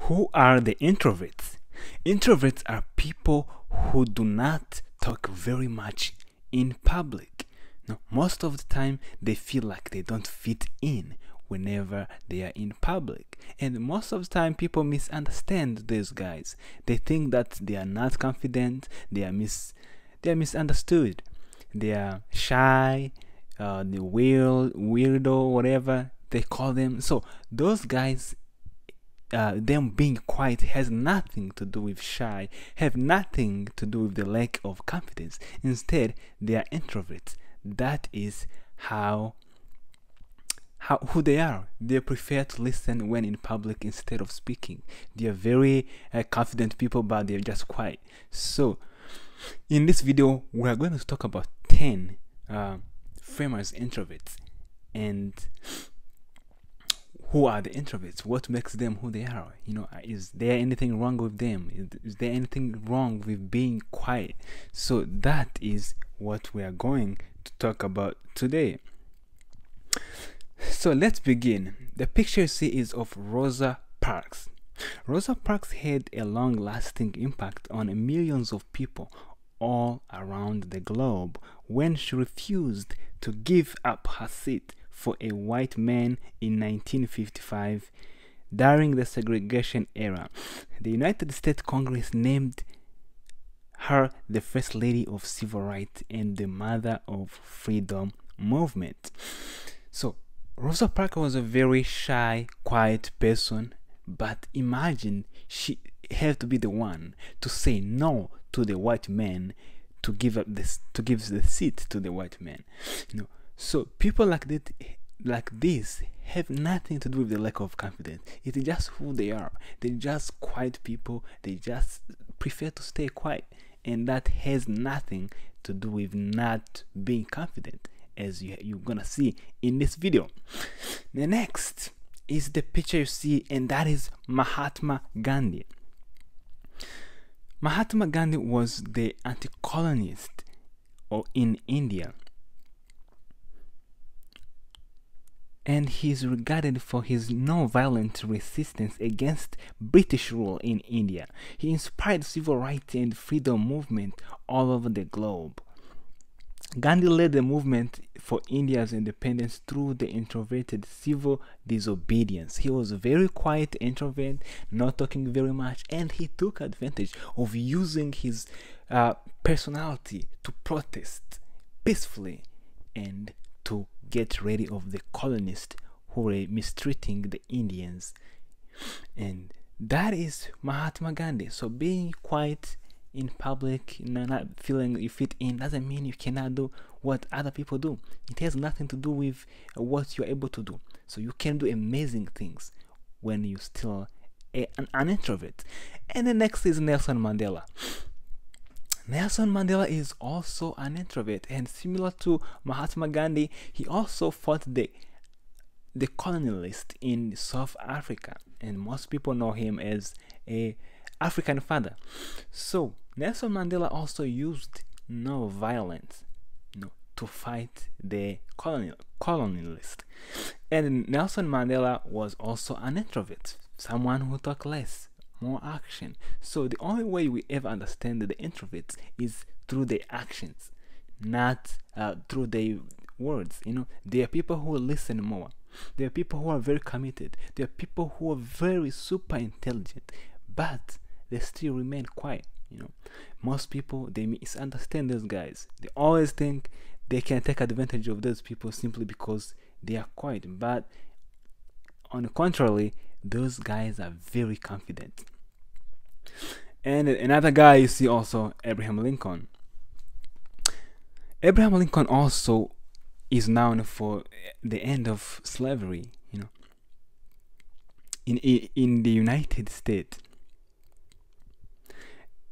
Who are the introverts? Introverts are people who do not talk very much in public. No, most of the time they feel like they don't fit in whenever they are in public. And most of the time people misunderstand these guys. They think that they are not confident, they are misunderstood. They are shy, the weirdo, whatever they call them. So those guys, them being quiet has nothing to do with shy, have nothing to do with the lack of confidence. Instead, they are introverts. That is who they are. They prefer to listen when in public instead of speaking. They are very confident people, but they're just quiet. So in this video, we are going to talk about 10 famous introverts, and who are the introverts, what makes them who they are. Is there anything wrong with them? Is there anything wrong with being quiet? So that is what we are going to talk about today. So let's begin. The picture you see is of Rosa Parks. Rosa Parks had a long-lasting impact on millions of people all around the globe when she refused to give up her seat for a white man in 1955 during the segregation era. The United States Congress named her the First Lady of Civil Rights and the Mother of Freedom movement. So Rosa Parks was a very shy, quiet person, but imagine she had to be the one to say no to the white man, to give the seat to the white man. So people like this have nothing to do with the lack of confidence. It's just who they are. They're just quiet people. They just prefer to stay quiet, and that has nothing to do with not being confident, as you're gonna see in this video. The next is the picture you see, and that is Mahatma Gandhi. Mahatma Gandhi was the anti-colonist in India, and he is regarded for his non-violent resistance against British rule in India. He inspired civil rights and freedom movement all over the globe. Gandhi led the movement for India's independence through the introverted civil disobedience. He was a very quiet introvert, not talking very much, and he took advantage of using his personality to protest peacefully and to get rid of the colonists who were mistreating the Indians. And that is Mahatma Gandhi. So being quiet in public, not feeling you fit in, doesn't mean you cannot do what other people do. It has nothing to do with what you're able to do. So you can do amazing things when you're still an introvert. And the next is Nelson Mandela. Nelson Mandela is also an introvert, and similar to Mahatma Gandhi, he also fought the colonialists in South Africa, and most people know him as a African father. So Nelson Mandela also used no violence, to fight the colonialists. And Nelson Mandela was also an introvert, someone who talked less, more action. So the only way we ever understand the introverts is through their actions, not through their words. There are people who listen more. There are people who are very committed. There are people who are very super intelligent, but they still remain quiet. Most people, they misunderstand those guys. They always think they can take advantage of those people simply because they are quiet. But on the contrary, those guys are very confident. And another guy you see also, Abraham Lincoln. Abraham Lincoln also is known for the end of slavery, in the United States.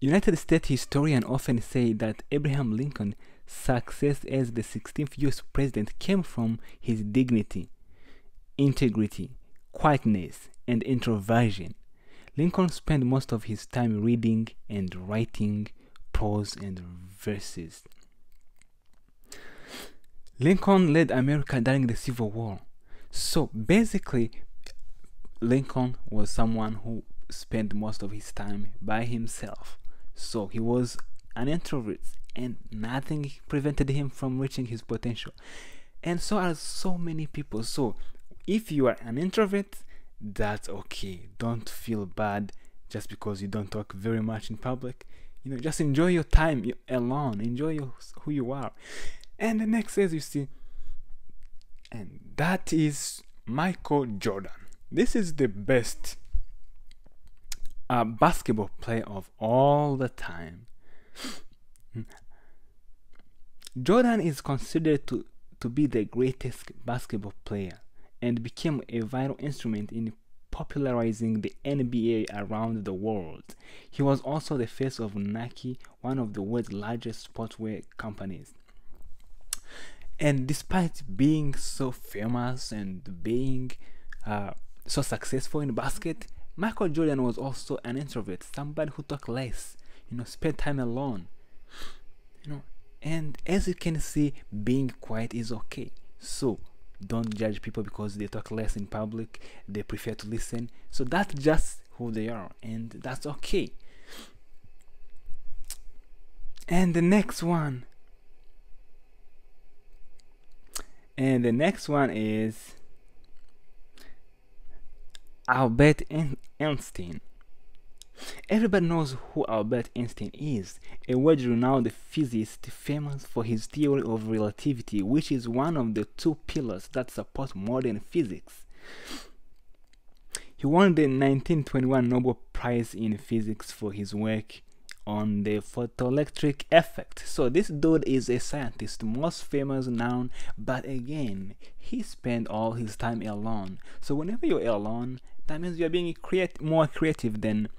United States historians often say that Abraham Lincoln's success as the 16th US president came from his dignity, integrity, quietness, and introversion. Lincoln spent most of his time reading and writing prose and verses. Lincoln led America during the Civil War. So basically, Lincoln was someone who spend most of his time by himself. So he was an introvert, and nothing prevented him from reaching his potential. And so are so many people. So if you are an introvert, that's okay. Don't feel bad just because you don't talk very much in public. Just enjoy your time alone. Enjoy who you are. And the next is, you see, and that is Michael Jordan. This is the best basketball player of all the time. Jordan is considered to be the greatest basketball player and became a vital instrument in popularizing the NBA around the world. He was also the face of Nike, one of the world's largest sportswear companies. And despite being so famous and being so successful in basket, Michael Jordan was also an introvert, somebody who talked less, spent time alone. And as you can see, being quiet is okay. So don't judge people because they talk less in public, they prefer to listen. So that's just who they are, and that's okay. And the next one is Albert Einstein. Everybody knows who Albert Einstein is, a world-renowned physicist famous for his theory of relativity, which is one of the two pillars that support modern physics. He won the 1921 Nobel Prize in Physics for his work on the photoelectric effect. So this dude is a scientist, most famous now, but again, he spent all his time alone. So whenever you're alone, that means you're being more creative than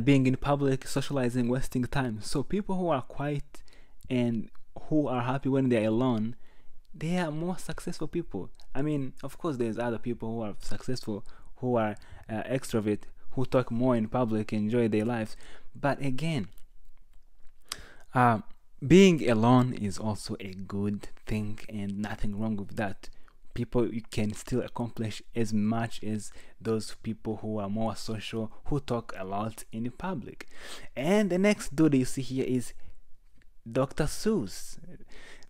being in public, socializing, wasting time. So people who are quiet and who are happy when they're alone, they are more successful people. I mean, of course, there's other people who are successful, who are extrovert, who talk more in public, enjoy their lives. But again, being alone is also a good thing, and nothing wrong with that. People, you can still accomplish as much as those people who are more social, who talk a lot in public. And the next dude you see here is Dr. Seuss.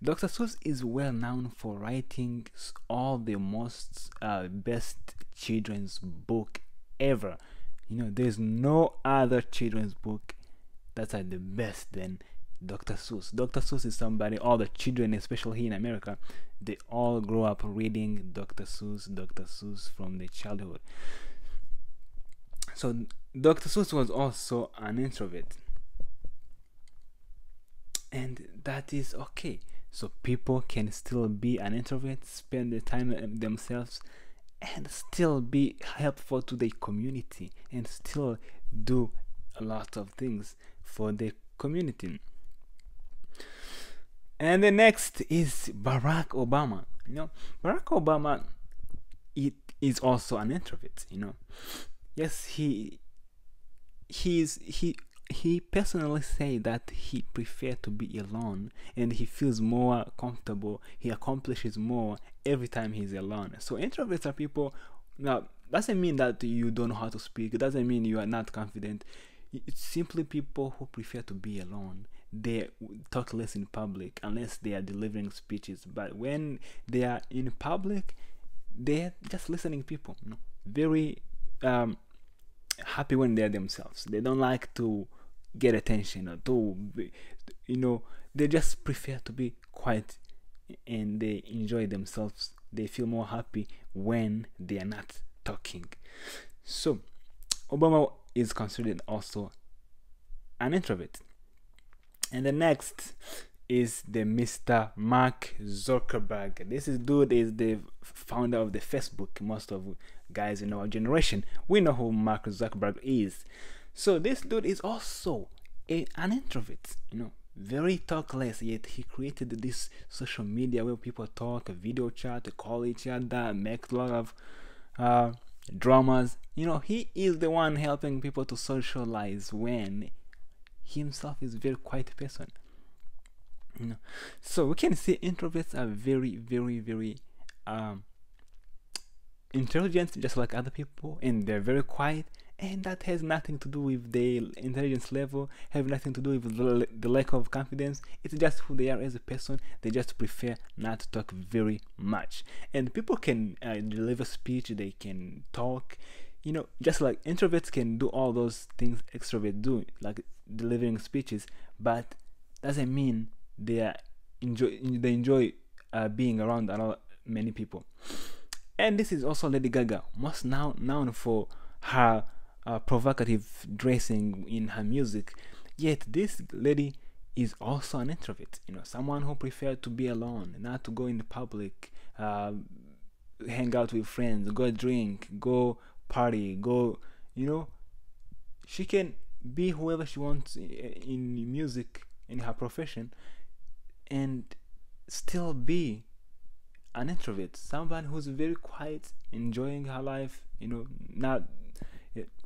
Dr. Seuss is well known for writing all the most best children's book ever. There's no other children's book that are the best than Dr. Seuss. Dr. Seuss is somebody, all the children, especially here in America, they all grow up reading Dr. Seuss from their childhood. So Dr. Seuss was also an introvert, and that is okay. So people can still be an introvert, spend the time themselves, and still be helpful to the community, and still do a lot of things for the community. And the next is Barack Obama. Barack Obama is also an introvert. Yes, he personally say that he prefers to be alone, and he feels more comfortable. He accomplishes more every time he's alone. So introverts are people. Now, doesn't mean that you don't know how to speak. It doesn't mean you are not confident. It's simply people who prefer to be alone. They talk less in public unless they are delivering speeches. But when they are in public, they're just listening people. Very happy when they're themselves. They don't like to get attention or they just prefer to be quiet, and they enjoy themselves. They feel more happy when they are not talking. So Obama is considered also an introvert. And the next is the Mr. Mark Zuckerberg. This dude is the founder of the Facebook. Most of guys in our generation, we know who Mark Zuckerberg is. So this dude is also an introvert, very talkless, yet he created this social media where people talk, a video chat, call each other, make a lot of dramas. He is the one helping people to socialize when he himself is a very quiet person. So we can see introverts are very, very, very intelligent just like other people, and they're very quiet, and that has nothing to do with their intelligence level, have nothing to do with the lack of confidence. It's just who they are as a person. They just prefer not to talk very much. And people can deliver speech, they can talk, you know, just like introverts can do all those things extroverts do, like delivering speeches, but doesn't mean they enjoy being around many people. And this is also Lady Gaga, most now known for her provocative dressing in her music. Yet this lady is also an introvert, you know, someone who prefers to be alone, not to go in the public, hang out with friends, go drink, go party, go, you know, she can be whoever she wants in music, in her profession, and still be an introvert, someone who's very quiet, enjoying her life, you know, not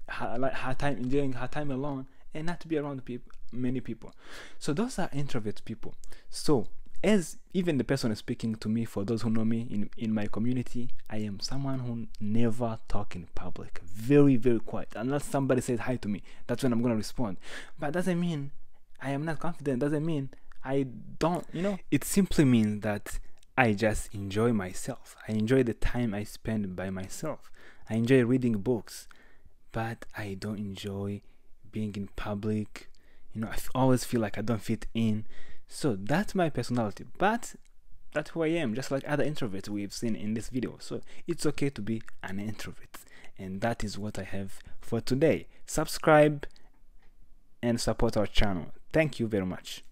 her time, enjoying her time alone, and not to be around many people. So those are introvert people. So as even the person is speaking to me, for those who know me in my community, I am someone who never talk in public, very very quiet. Unless somebody says hi to me, that's when I'm gonna respond. But doesn't mean I am not confident, doesn't mean I don't, you know, it simply means that I just enjoy myself. I enjoy the time I spend by myself. I enjoy reading books, but I don't enjoy being in public. You know, I always feel like I don't fit in. So that's my personality, but that's who I am, just like other introverts we've seen in this video. So it's okay to be an introvert. And that is what I have for today. Subscribe and support our channel. Thank you very much.